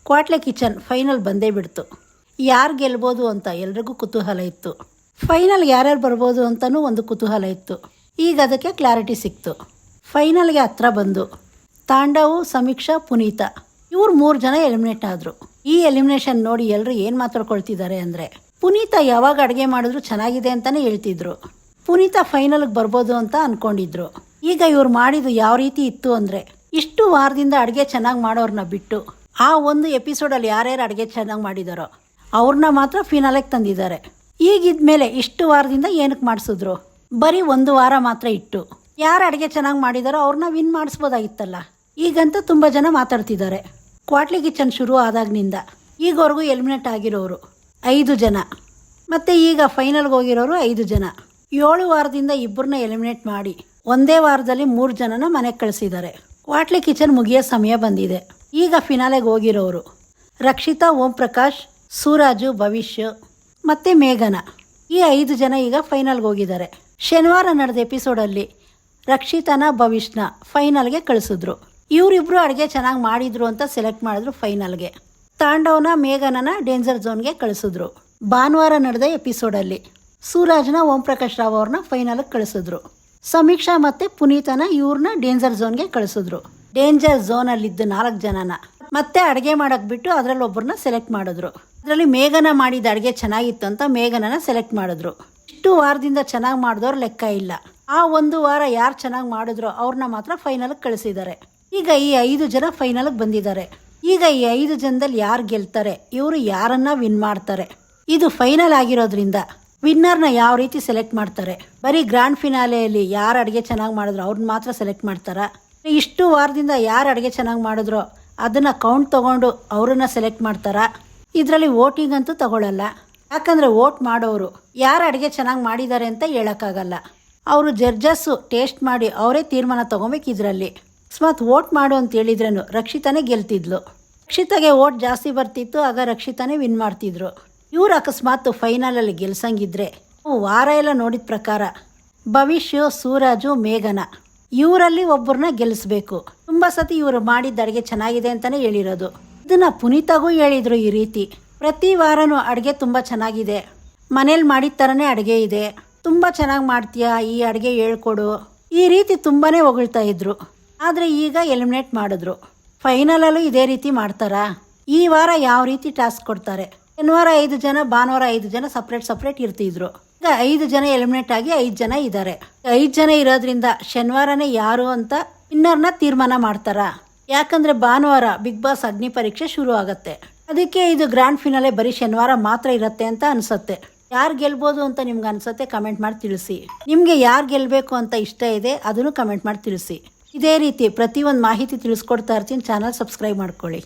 ಕ್ವಾಟ್ಲೆ kitchen final ಬಂದೇ ಬಿಡ್ತು. ಯಾರು ಗೆಲ್ಬೋದು ಅಂತ ಎಲ್ರಿಗೂ ಕುತೂಹಲ ಇತ್ತು. ಫೈನಲ್ ಯಾರ್ಯಾರು ಬರ್ಬೋದು ಅಂತಲೂ ಒಂದು ಕುತೂಹಲ ಇತ್ತು. ಈಗ ಅದಕ್ಕೆ ಕ್ಲಾರಿಟಿ ಸಿಕ್ತು. ಫೈನಲ್ಗೆ ಹತ್ರ ಬಂದು ತಾಂಡವು, ಸಮೀಕ್ಷಾ, ಪುನೀತ ಇವ್ರು 3 ಜನ ಎಲಿಮಿನೇಟ್ ಆದರು. ಈ ಎಲಿಮಿನೇಷನ್ ನೋಡಿ ಎಲ್ಲರೂ ಏನು ಮಾತಾಡ್ಕೊಳ್ತಿದ್ದಾರೆ ಅಂದರೆ, ಪುನೀತ ಯಾವಾಗ ಅಡುಗೆ ಮಾಡಿದ್ರು ಚೆನ್ನಾಗಿದೆ ಅಂತಲೇ ಹೇಳ್ತಿದ್ರು. ಪುನೀತ ಫೈನಲ್ಗೆ ಬರ್ಬೋದು ಅಂತ ಅಂದ್ಕೊಂಡಿದ್ರು. ಈಗ ಇವ್ರು ಮಾಡಿದ್ದು ಯಾವ ರೀತಿ ಇತ್ತು ಅಂದರೆ, ಇಷ್ಟು ವಾರದಿಂದ ಅಡುಗೆ ಚೆನ್ನಾಗಿ ಮಾಡೋರನ್ನ ಬಿಟ್ಟು ಆ ಒಂದು ಎಪಿಸೋಡಲ್ಲಿ ಯಾರ್ಯಾರು ಅಡುಗೆ ಚೆನ್ನಾಗಿ ಮಾಡಿದಾರೋ ಅವ್ರನ್ನ ಮಾತ್ರ ಫಿನಾಲೆಗೆ ತಂದಿದ್ದಾರೆ. ಈಗಿದ್ಮೇಲೆ ಇಷ್ಟು ವಾರದಿಂದ ಏನಕ್ಕೆ ಮಾಡಿಸಿದ್ರು? ಬರೀ 1 ವಾರ ಮಾತ್ರ ಇಟ್ಟು ಯಾರು ಅಡುಗೆ ಚೆನ್ನಾಗಿ ಮಾಡಿದಾರೋ ಅವ್ರನ್ನ ವಿನ್ ಮಾಡಿಸ್ಬೋದಾಗಿತ್ತಲ್ಲ. ಈಗಂತೂ ತುಂಬ ಜನ ಮಾತಾಡ್ತಿದ್ದಾರೆ. ಕ್ವಾಟ್ಲೆ ಕಿಚನ್ ಶುರು ಆದಾಗಿನಿಂದ ಈಗವರೆಗೂ ಎಲಿಮಿನೇಟ್ ಆಗಿರೋರು 5 ಜನ, ಮತ್ತು ಈಗ ಫೈನಲ್ಗೆ ಹೋಗಿರೋರು 5 ಜನ. 7 ವಾರದಿಂದ ಇಬ್ಬರನ್ನ ಎಲಿಮಿನೇಟ್ ಮಾಡಿ ಒಂದೇ ವಾರದಲ್ಲಿ 3 ಜನನ ಮನೆಗೆ ಕಳಿಸಿದ್ದಾರೆ. ಕ್ವಾಟ್ಲೆ ಕಿಚನ್ ಮುಗಿಯೋ ಸಮಯ ಬಂದಿದೆ. ಈಗ ಫಿನಾಲೆಗೆ ಹೋಗಿರೋರು ರಕ್ಷಿತಾ, ಓಂ ಪ್ರಕಾಶ್, ಸೂರಾಜು, ಭವಿಷ್ಯ ಮತ್ತು ಮೇಘನ. ಈ 5 ಜನ ಈಗ ಫೈನಲ್ಗೆ ಹೋಗಿದ್ದಾರೆ. ಶನಿವಾರ ನಡೆದ ಎಪಿಸೋಡಲ್ಲಿ ರಕ್ಷಿತಾನ, ಭವಿಷ್ಯನ ಫೈನಲ್ಗೆ ಕಳಿಸಿದ್ರು. ಇವರಿಬ್ಬರು ಅಡುಗೆ ಚೆನ್ನಾಗಿ ಮಾಡಿದ್ರು ಅಂತ ಸೆಲೆಕ್ಟ್ ಮಾಡಿದ್ರು ಫೈನಲ್ಗೆ. ತಾಂಡವನ, ಮೇಘನನ ಡೇಂಜರ್ ಝೋನ್ಗೆ ಕಳಿಸಿದ್ರು. ಭಾನುವಾರ ನಡೆದ ಎಪಿಸೋಡಲ್ಲಿ ಸೂರಾಜ್ನ, ಓಂ ಪ್ರಕಾಶ್ ರಾವ್ ಅವ್ರನ್ನ ಫೈನಲ್ಗೆ ಕಳಿಸಿದ್ರು. ಸಮೀಕ್ಷಾ ಮತ್ತು ಪುನೀತನ ಇವ್ರನ್ನ ಡೇಂಜರ್ ಝೋನ್ಗೆ ಕಳಿಸಿದ್ರು. ಡೇಂಜರ್ ಝೋನಲ್ಲಿದ್ದ 4 ಜನನ ಮತ್ತೆ ಅಡುಗೆ ಮಾಡೋಕ್ಕೆ ಬಿಟ್ಟು ಅದರಲ್ಲಿ ಒಬ್ಬರನ್ನ ಸೆಲೆಕ್ಟ್ ಮಾಡಿದ್ರು. ಅದರಲ್ಲಿ ಮೇಘನ ಮಾಡಿದ ಅಡುಗೆ ಚೆನ್ನಾಗಿತ್ತು ಅಂತ ಮೇಘನನ ಸೆಲೆಕ್ಟ್ ಮಾಡಿದ್ರು. ಇಷ್ಟು ವಾರದಿಂದ ಚೆನ್ನಾಗಿ ಮಾಡಿದವ್ರು ಲೆಕ್ಕ ಇಲ್ಲ. ಆ 1 ವಾರ ಯಾರು ಚೆನ್ನಾಗಿ ಮಾಡಿದ್ರೋ ಅವ್ರನ್ನ ಮಾತ್ರ ಫೈನಲ್ಗೆ ಕಳಿಸಿದ್ದಾರೆ. ಈಗ ಈ 5 ಜನ ಫೈನಲ್ಗೆ ಬಂದಿದ್ದಾರೆ. ಈಗ ಈ 5 ಜನದಲ್ಲಿ ಯಾರು ಗೆಲ್ತಾರೆ, ಇವರು ಯಾರನ್ನ ವಿನ್ ಮಾಡ್ತಾರೆ, ಇದು ಫೈನಲ್ ಆಗಿರೋದ್ರಿಂದ ವಿನ್ನರ್ನ ಯಾವ ರೀತಿ ಸೆಲೆಕ್ಟ್ ಮಾಡ್ತಾರೆ? ಬರೀ ಗ್ರ್ಯಾಂಡ್ ಫಿನಾಲೆಯಲ್ಲಿ ಯಾರು ಅಡುಗೆ ಚೆನ್ನಾಗಿ ಮಾಡಿದ್ರು ಅವ್ರನ್ನ ಮಾತ್ರ ಸೆಲೆಕ್ಟ್ ಮಾಡ್ತಾರಾ? ಇಷ್ಟು ವಾರದಿಂದ ಯಾರು ಅಡುಗೆ ಚೆನ್ನಾಗಿ ಮಾಡಿದ್ರೋ ಅದನ್ನು ಕೌಂಟ್ ತೊಗೊಂಡು ಅವ್ರನ್ನ ಸೆಲೆಕ್ಟ್ ಮಾಡ್ತಾರಾ? ಇದರಲ್ಲಿ ವೋಟಿಂಗ್ ಅಂತೂ ತಗೊಳ್ಳಲ್ಲ. ಯಾಕಂದರೆ ವೋಟ್ ಮಾಡೋರು ಯಾರು ಅಡುಗೆ ಚೆನ್ನಾಗಿ ಮಾಡಿದ್ದಾರೆ ಅಂತ ಹೇಳೋಕ್ಕಾಗಲ್ಲ. ಅವರು ಜಡ್ಜಸ್ಸು ಟೇಸ್ಟ್ ಮಾಡಿ ಅವರೇ ತೀರ್ಮಾನ ತೊಗೊಬೇಕು. ಇದರಲ್ಲಿ ಅಕಸ್ಮಾತ್ ವೋಟ್ ಮಾಡು ಅಂತ ಹೇಳಿದ್ರೇನು ರಕ್ಷಿತಾನೇ ಗೆಲ್ತಿದ್ಲು. ರಕ್ಷಿತಾಗೆ ವೋಟ್ ಜಾಸ್ತಿ ಬರ್ತಿತ್ತು, ಆಗ ರಕ್ಷಿತಾನೇ ವಿನ್ ಮಾಡ್ತಿದ್ರು. ಇವ್ರು ಅಕಸ್ಮಾತ್ ಫೈನಲಲ್ಲಿ ಗೆಲ್ಸಂಗಿದ್ರೆ ವಾರ ಎಲ್ಲ ನೋಡಿದ ಪ್ರಕಾರ ಭವಿಷ್ಯ, ಸೂರಾಜು, ಮೇಘನ ಇವರಲ್ಲಿ ಒಬ್ಬರನ್ನ ಗೆಲ್ಲಿಸ್ಬೇಕು. ತುಂಬ ಸತಿ ಇವರು ಮಾಡಿದ್ದ ಅಡುಗೆ ಚೆನ್ನಾಗಿದೆ ಅಂತಲೇ ಹೇಳಿರೋದು. ಇದನ್ನು ಪುನೀತಾಗೂ ಹೇಳಿದರು. ಈ ರೀತಿ ಪ್ರತಿ ವಾರನೂ ಅಡುಗೆ ತುಂಬ ಚೆನ್ನಾಗಿದೆ, ಮನೇಲಿ ಮಾಡಿದ ಥರನೇ ಅಡುಗೆ ಇದೆ, ತುಂಬ ಚೆನ್ನಾಗಿ ಮಾಡ್ತೀಯಾ, ಈ ಅಡುಗೆ ಹೇಳ್ಕೊಡು, ಈ ರೀತಿ ತುಂಬಾ ಹೊಗಳ್ತಾ ಇದ್ರು. ಆದರೆ ಈಗ ಎಲಿಮಿನೇಟ್ ಮಾಡಿದ್ರು. ಫೈನಲಲ್ಲೂ ಇದೇ ರೀತಿ ಮಾಡ್ತಾರಾ? ಈ ವಾರ ಯಾವ ರೀತಿ ಟಾಸ್ಕ್ ಕೊಡ್ತಾರೆ? ಶನಿವಾರ 5 ಜನ, ಭಾನುವಾರ 5 ಜನ ಸಪ್ರೇಟ್ ಇರ್ತಿದ್ರು. ಈಗ 5 ಜನ ಎಲಿಮಿನೇಟ್ ಆಗಿ 5 ಜನ ಇದ್ದಾರೆ. 5 ಜನ ಇರೋದ್ರಿಂದ ಶನಿವಾರನೇ ಯಾರು ಅಂತ ವಿನ್ನರ್ನ ತೀರ್ಮಾನ ಮಾಡ್ತಾರಾ? ಯಾಕಂದರೆ ಭಾನುವಾರ ಬಿಗ್ ಬಾಸ್ ಅಗ್ನಿ ಪರೀಕ್ಷೆ ಶುರು ಆಗುತ್ತೆ. ಅದಕ್ಕೆ ಇದು ಗ್ರ್ಯಾಂಡ್ ಫಿನಾಲೆ ಬರೀ ಶನಿವಾರ ಮಾತ್ರ ಇರುತ್ತೆ ಅಂತ ಅನಿಸುತ್ತೆ. ಯಾರು ಗೆಲ್ಬೋದು ಅಂತ ನಿಮ್ಗೆ ಅನಿಸುತ್ತೆ ಕಮೆಂಟ್ ಮಾಡಿ ತಿಳಿಸಿ. ನಿಮಗೆ ಯಾರು ಗೆಲ್ಲಬೇಕು ಅಂತ ಇಷ್ಟ ಇದೆ ಅದನ್ನು ಕಮೆಂಟ್ ಮಾಡಿ ತಿಳಿಸಿ. ಇದೇ ರೀತಿ ಪ್ರತಿಯೊಂದು ಮಾಹಿತಿ ತಿಳಿಸ್ಕೊಡ್ತಾ ಇರ್ತೀನಿ. ಚಾನಲ್ ಸಬ್ಸ್ಕ್ರೈಬ್ ಮಾಡ್ಕೊಳ್ಳಿ.